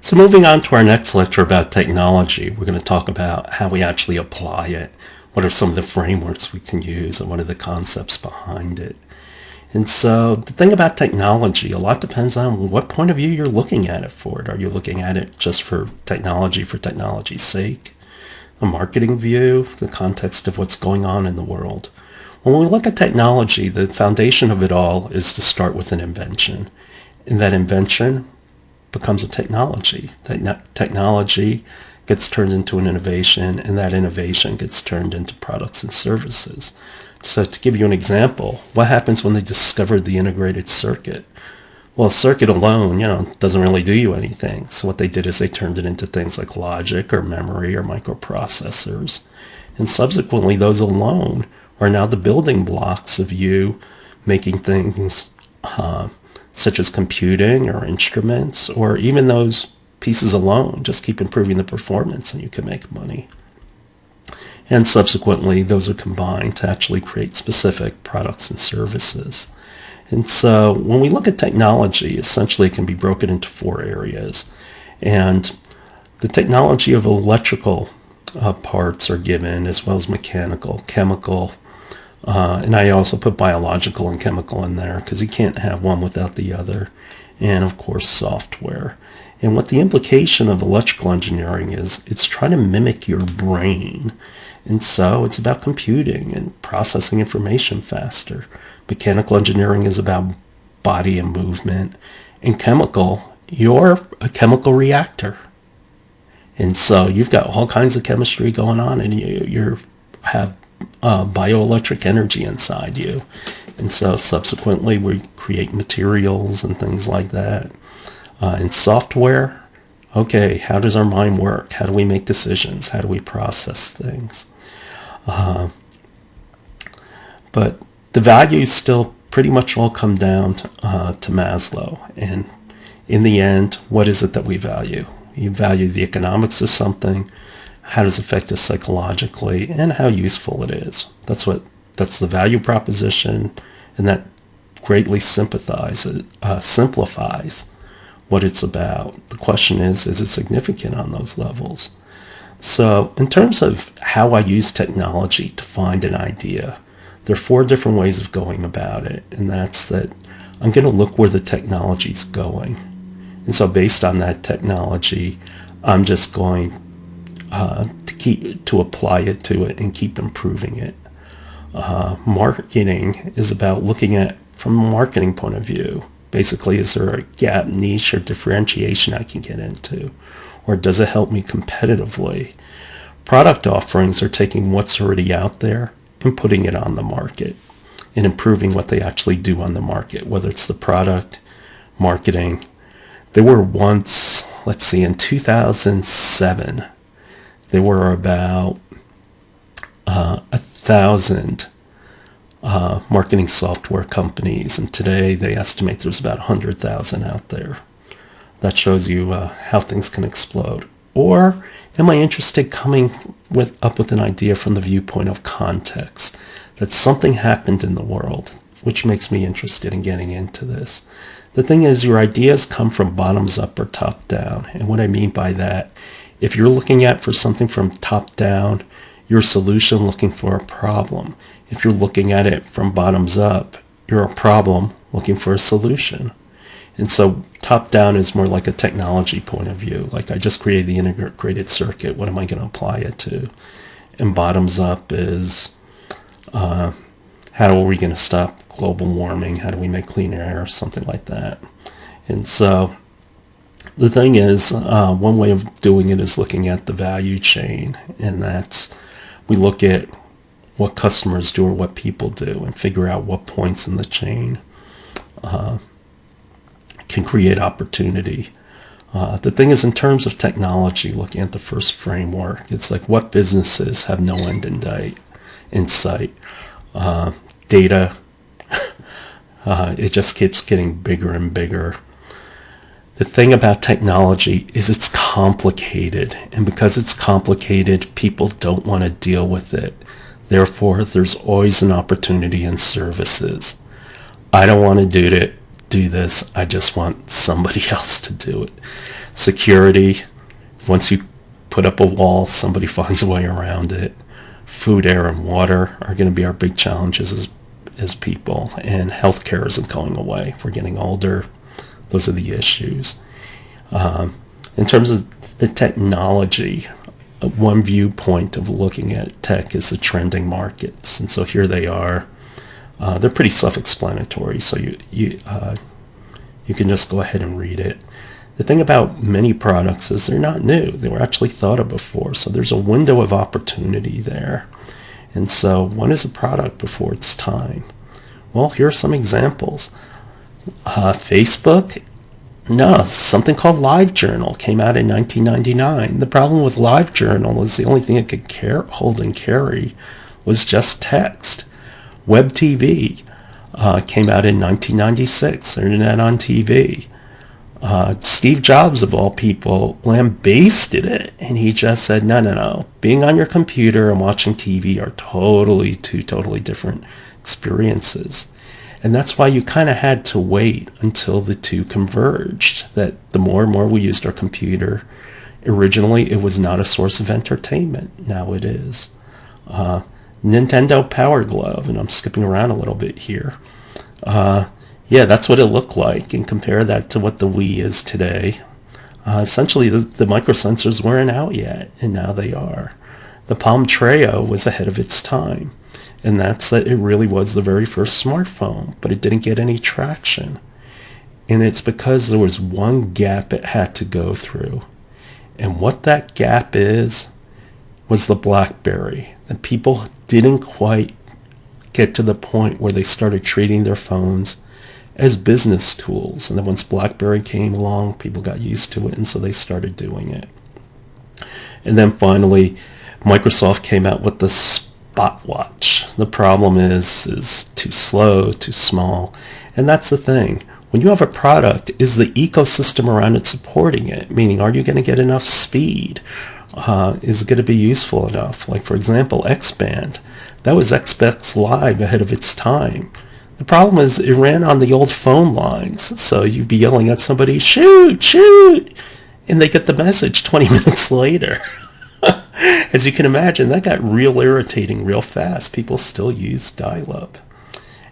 So moving on to our next lecture about technology, we're going to talk about how we actually apply it. What are some of the frameworks we can use and what are the concepts behind it? And so the thing about technology, a lot depends on what point of view you're looking at it for. Are you looking at it just for technology's sake? A marketing view, the context of what's going on in the world. When we look at technology, the foundation of it all is to start with an invention. And that invention becomes a technology. That technology gets turned into an innovation, and that innovation gets turned into products and services. So to give you an example, what happens when they discovered the integrated circuit? Well, a circuit alone, doesn't really do you anything. So what they did is they turned it into things like logic or memory or microprocessors. And subsequently, those alone are now the building blocks of you making things such as computing or instruments, or even those pieces alone. Just keep improving the performance and you can make money. And subsequently, those are combined to actually create specific products and services. And so when we look at technology, essentially it can be broken into 4 areas. And the technology of electrical parts are given, as well as mechanical, chemical, and I also put biological and chemical in there because you can't have one without the other. And of course, software. And what the implication of electrical engineering is, it's trying to mimic your brain. And so it's about computing and processing information faster. Mechanical engineering is about body and movement. And chemical, you're a chemical reactor. And so you've got all kinds of chemistry going on, and you have bioelectric energy inside you. And so subsequently we create materials and things like that. In software, okay, how does our mind work? How do we make decisions? How do we process things? But the values still pretty much all come down to Maslow. And in the end, what is it that we value? You value the economics of something, how does it affect us psychologically, and how useful it is. That's the value proposition, and that greatly simplifies what it's about. The question is it significant on those levels? So in terms of how I use technology to find an idea, there are 4 different ways of going about it, and that's that I'm going to look where the technology's going. And so based on that technology, I'm just going to apply it to it and keep improving it. Marketing is about looking at from a marketing point of view. Basically, is there a gap, niche, or differentiation I can get into? Or does it help me competitively? Product offerings are taking what's already out there and putting it on the market and improving what they actually do on the market, whether it's the product, marketing. There were once, in 2007, there were about 1,000 marketing software companies, and today they estimate there's about 100,000 out there. That shows you how things can explode. Or am I interested coming up with an idea from the viewpoint of context, that something happened in the world, which makes me interested in getting into this. The thing is, your ideas come from bottoms up or top down. And what I mean by that, if you're looking at for something from top down, you're a solution looking for a problem. If you're looking at it from bottoms up, you're a problem looking for a solution. And so top down is more like a technology point of view. Like, I just created the integrated circuit. What am I going to apply it to? And bottoms up is how are we going to stop global warming? How do we make clean air? Something like that. And so the thing is, one way of doing it is looking at the value chain. And that's, we look at what customers do or what people do and figure out what points in the chain can create opportunity. The thing is, in terms of technology, looking at the first framework, it's like what businesses have no end in sight. Data, it just keeps getting bigger and bigger. The thing about technology is it's complicated, and because it's complicated, people don't want to deal with it. Therefore, there's always an opportunity in services. I don't want to do this. I just want somebody else to do it. Security, once you put up a wall, somebody finds a way around it. Food, air, and water are going to be our big challenges as people, and healthcare isn't going away. We're getting older. Those are the issues. In terms of the technology, one viewpoint of looking at tech is the trending markets, and so here they are. They're pretty self-explanatory, so you can just go ahead and read it. The thing about many products is they're not new. They were actually thought of before, so there's a window of opportunity there. And so when is a product before its time? Well, here are some examples. Facebook, no, something called LiveJournal came out in 1999. The problem with LiveJournal is the only thing it could hold and carry was just text. Web TV came out in 1996, Internet on TV. Steve Jobs, of all people, lambasted it, and he just said, no. Being on your computer and watching TV are two totally different experiences. And that's why you kind of had to wait until the two converged, that the more and more we used our computer, originally it was not a source of entertainment. Now it is. Nintendo Power Glove, and I'm skipping around a little bit here. Yeah, that's what it looked like, and compare that to what the Wii is today. Essentially, the microsensors weren't out yet, and now they are. The Palm Treo was ahead of its time, and that's that it really was the very first smartphone, but it didn't get any traction. And it's because there was one gap it had to go through. And what that gap was the BlackBerry. And people didn't quite get to the point where they started treating their phones as business tools. And then once BlackBerry came along, people got used to it, and so they started doing it. And then finally, Microsoft came out with the Spotwatch. The problem is too slow, too small. And that's the thing. When you have a product, is the ecosystem around it supporting it? Meaning, are you going to get enough speed? Is it going to be useful enough? Like, for example, X-Band. That was Xbox Live ahead of its time. The problem is it ran on the old phone lines, so you'd be yelling at somebody, shoot, shoot, and they get the message 20 minutes later. As you can imagine, that got real irritating real fast. People still use dial-up.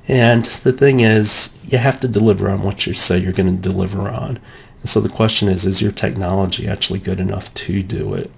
And the thing is, you have to deliver on what you say you're going to deliver on. And so the question is your technology actually good enough to do it?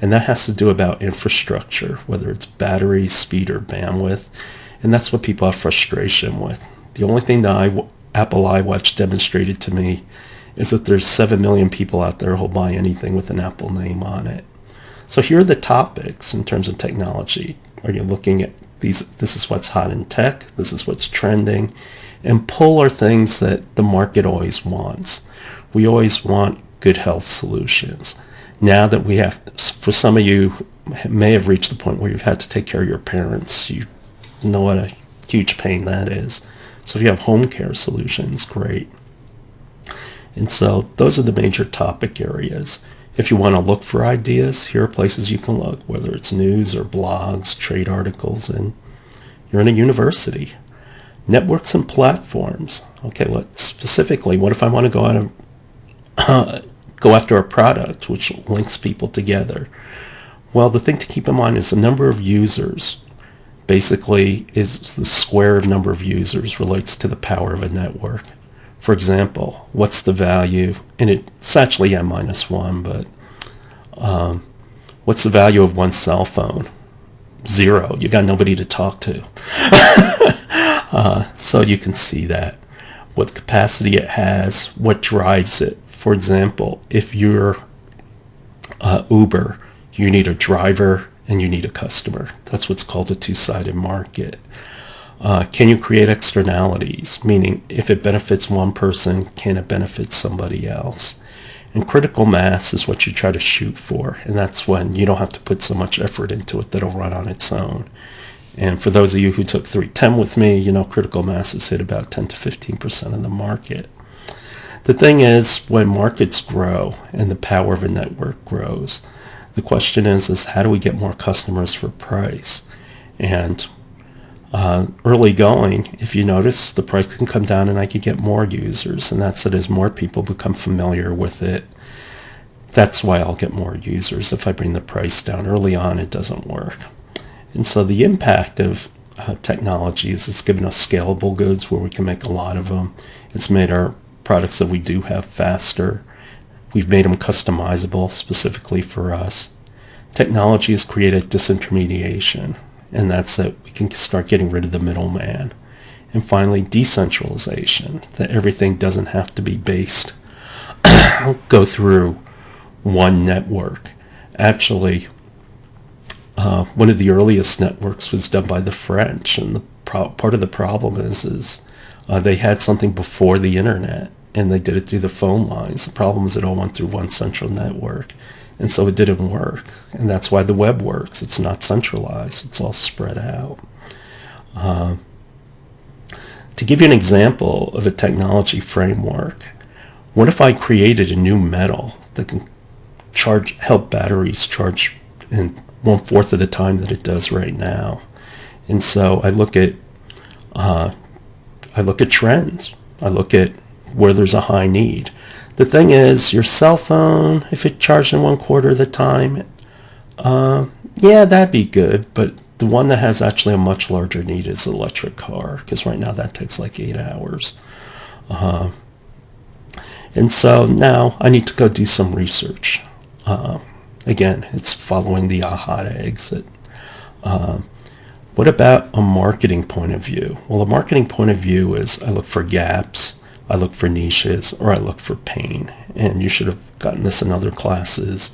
And that has to do about infrastructure, whether it's battery, speed, or bandwidth. And that's what people have frustration with. The only thing that Apple iWatch demonstrated to me is that there's 7 million people out there who'll buy anything with an Apple name on it. So here are the topics in terms of technology. Are you looking at these? This is what's hot in tech. This is what's trending. And pull are things that the market always wants. We always want good health solutions. Now that we have, for some of you may have reached the point where you've had to take care of your parents, you know what a huge pain that is. So if you have home care solutions, great. And so those are the major topic areas. If you want to look for ideas, here are places you can look, whether it's news or blogs, trade articles, and you're in a university. Networks and platforms. Okay, specifically, what if I want to go out and go after a product which links people together? Well, the thing to keep in mind is the number of users basically is the square of number of users relates to the power of a network. For example, what's the value? And it's actually n-1, but what's the value of one cell phone? 0. You got nobody to talk to. So you can see that. What capacity it has, what drives it. For example, if you're Uber, you need a driver and you need a customer. That's what's called a two-sided market. Can you create externalities? Meaning, if it benefits one person, can it benefit somebody else? And critical mass is what you try to shoot for, and that's when you don't have to put so much effort into it that it'll run on its own. And for those of you who took 310 with me, you know critical mass has hit about 10 to 15% of the market. The thing is, when markets grow and the power of a network grows, the question is how do we get more customers for price? And early going, if you notice, the price can come down and I could get more users, and that's it as more people become familiar with it. That's why I'll get more users if I bring the price down. Early on, it doesn't work. And so the impact of technology is it's given us scalable goods where we can make a lot of them. It's made our products that we do have faster. We've made them customizable specifically for us. Technology has created disintermediation, and that's that we can start getting rid of the middleman. And finally, decentralization, that everything doesn't have to be based, go through one network. Actually, one of the earliest networks was done by the French, and the part of the problem is they had something before the internet, and they did it through the phone lines. The problem is it all went through one central network, and so it didn't work. And that's why the web works. It's not centralized. It's all spread out. To give you an example of a technology framework, what if I created a new metal that can help batteries charge in 1/4 of the time that it does right now? And so I look at trends. I look at where there's a high need. The thing is, your cell phone, if it charged in 1/4 of the time, yeah, that'd be good. But the one that has actually a much larger need is an electric car, because right now that takes like 8 hours. And so now I need to go do some research. Again, it's following the aha exit. What about a marketing point of view? Well, a marketing point of view is I look for gaps, I look for niches, or I look for pain. And you should have gotten this in other classes.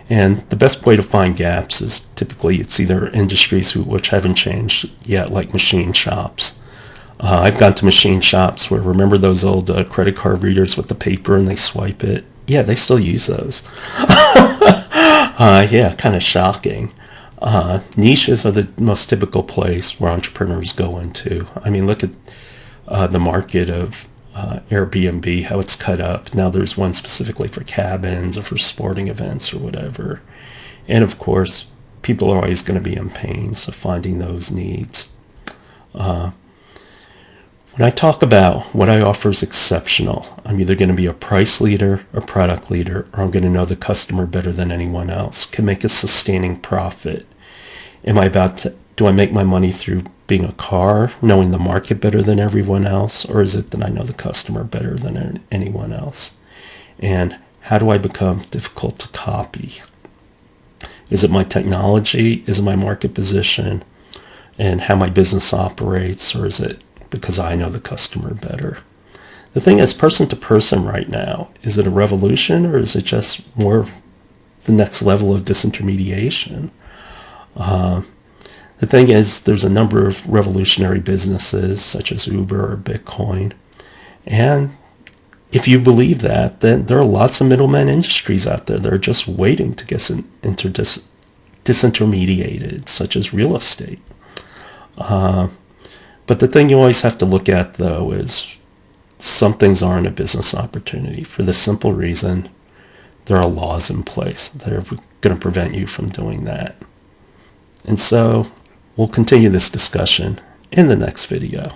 And the best way to find gaps is typically it's either industries which haven't changed yet, like machine shops. I've gone to machine shops where, remember those old credit card readers with the paper and they swipe it? Yeah, they still use those. Yeah, kind of shocking. Niches are the most typical place where entrepreneurs go into. I mean, look at the market of Airbnb, how it's cut up. Now there's one specifically for cabins or for sporting events or whatever. And of course, people are always going to be in pain, so finding those needs. When I talk about what I offer is exceptional, I'm either going to be a price leader, a product leader, or I'm going to know the customer better than anyone else, can make a sustaining profit. Do I make my money through being a car, knowing the market better than everyone else, or is it that I know the customer better than anyone else? And how do I become difficult to copy? Is it my technology? Is it my market position and how my business operates, or is it because I know the customer better? The thing is, person to person right now, is it a revolution or is it just more the next level of disintermediation? The thing is, there's a number of revolutionary businesses such as Uber or Bitcoin. And if you believe that, then there are lots of middleman industries out there that are just waiting to get disintermediated, such as real estate. But the thing you always have to look at, though, is some things aren't a business opportunity for the simple reason there are laws in place that are going to prevent you from doing that. And so we'll continue this discussion in the next video.